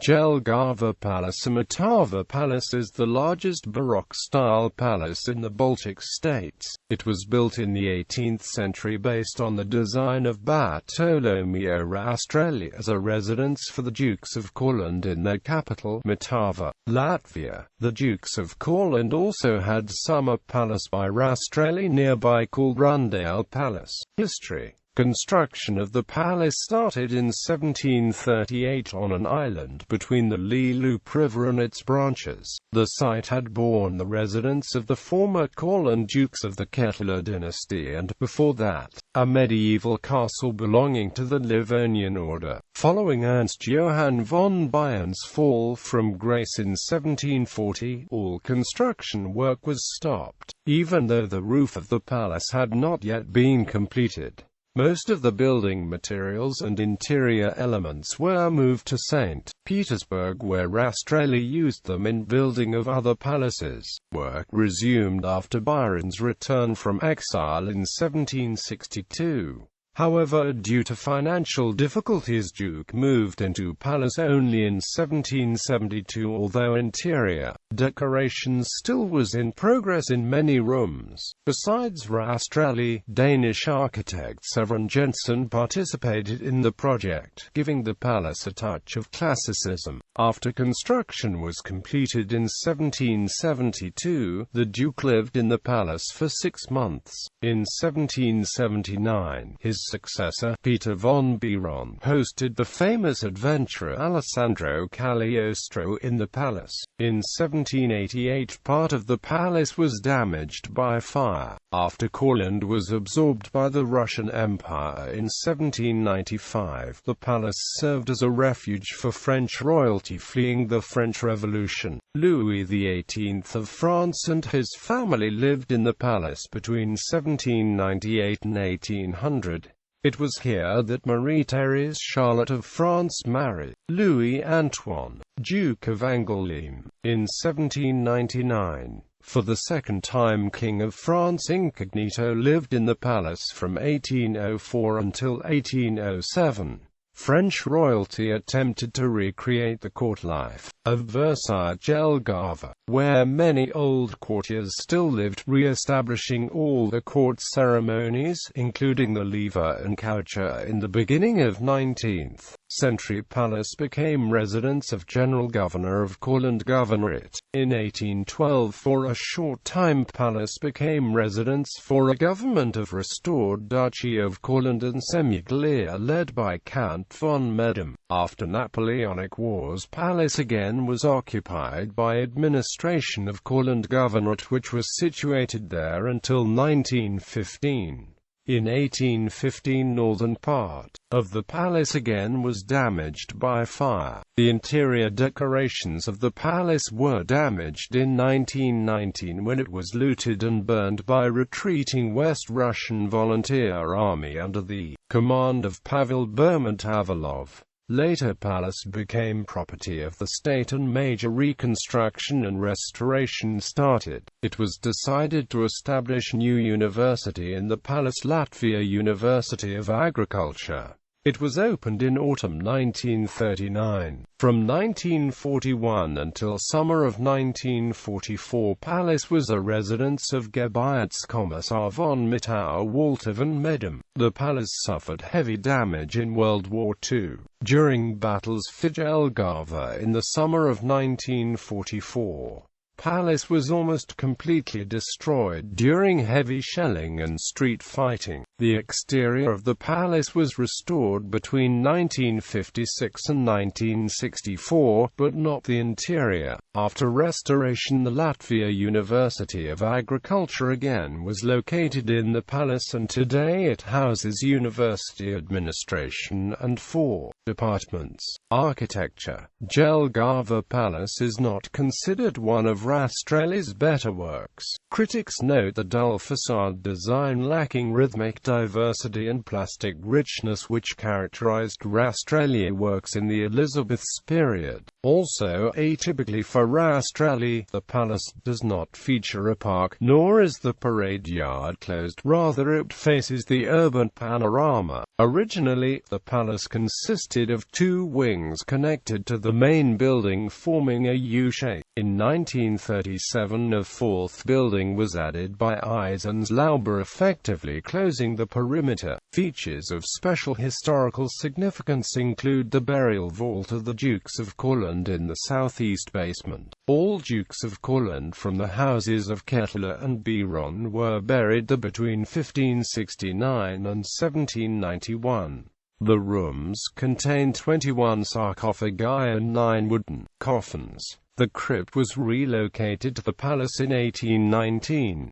Jelgava Palace. Mitava Palace is the largest Baroque-style palace in the Baltic states. It was built in the 18th century based on the design of Bartolomeo Rastrelli as a residence for the Dukes of Courland in their capital, Mitava, Latvia. The Dukes of Courland also had summer palace by Rastrelli nearby called Rundāle Palace. History. Construction of the palace started in 1738 on an island between the Lilup River and its branches. The site had borne the residence of the former Courland dukes of the Kettler dynasty and, before that, a medieval castle belonging to the Livonian order. Following Ernst Johann von Bayern's fall from grace in 1740, all construction work was stopped, even though the roof of the palace had not yet been completed. Most of the building materials and interior elements were moved to St. Petersburg, where Rastrelli used them in building of other palaces. Work resumed after Byron's return from exile in 1762. However, due to financial difficulties, Duke moved into palace only in 1772, although interior decorations still was in progress in many rooms. Besides Rastrelli, Danish architect Søren Jensen participated in the project, giving the palace a touch of classicism. After construction was completed in 1772, the Duke lived in the palace for 6 months. In 1779, his successor, Peter von Biron, hosted the famous adventurer Alessandro Cagliostro in the palace. In 1788, part of the palace was damaged by fire. After Courland was absorbed by the Russian Empire in 1795, the palace served as a refuge for French royalty fleeing the French Revolution. Louis XVIII of France and his family lived in the palace between 1798 and 1800. It was here that Marie-Thérèse Charlotte of France married Louis Antoine, Duke of Angoulême, in 1799. For the second time, King of France incognito lived in the palace from 1804 until 1807. French royalty attempted to recreate the court life of Versailles Jelgava, where many old courtiers still lived, re-establishing all the court ceremonies, including the lever and coucher. In the beginning of 19th century, palace became residence of General Governor of Courland Governorate. In 1812, for a short time, palace became residence for a government of restored Duchy of Courland and Semiglia led by Count von Medem. After Napoleonic Wars, palace again was occupied by administration of Courland Governorate, which was situated there until 1915. In 1815, northern part of the palace again was damaged by fire. The interior decorations of the palace were damaged in 1919 when it was looted and burned by retreating West Russian Volunteer Army under the command of Pavel Bermondt-Avalov. Later, palace became property of the state and major reconstruction and restoration started. It was decided to establish new university in the palace, Latvia University of Agriculture. It was opened in autumn 1939. From 1941 until summer of 1944, palace was a residence of Gebietskommissar von Mitau Walter von Medem. The palace suffered heavy damage in World War II. During battles for Jelgava in the summer of 1944, palace was almost completely destroyed during heavy shelling and street fighting. The exterior of the palace was restored between 1956 and 1964, but not the interior. After restoration, the Latvia University of Agriculture again was located in the palace, and today it houses university administration and 4 departments. Architecture. Jelgava Palace is not considered one of Rastrelli's better works. Critics note the dull facade design lacking rhythmic diversity and plastic richness which characterized Rastrelli works in the Elizabeth's period. Also, atypically for Rastrelli, the palace does not feature a park, nor is the parade yard closed, rather it faces the urban panorama. Originally, the palace consisted of two wings connected to the main building forming a U-shape. In 1937 a fourth building was added by Eisenslauber, effectively closing the perimeter. Features of special historical significance include the burial vault of the Dukes of Courland in the southeast basement. All Dukes of Courland from the houses of Ketteler and Biron were buried there between 1569 and 1791. The rooms contain 21 sarcophagi and 9 wooden coffins. The crypt was relocated to the palace in 1819.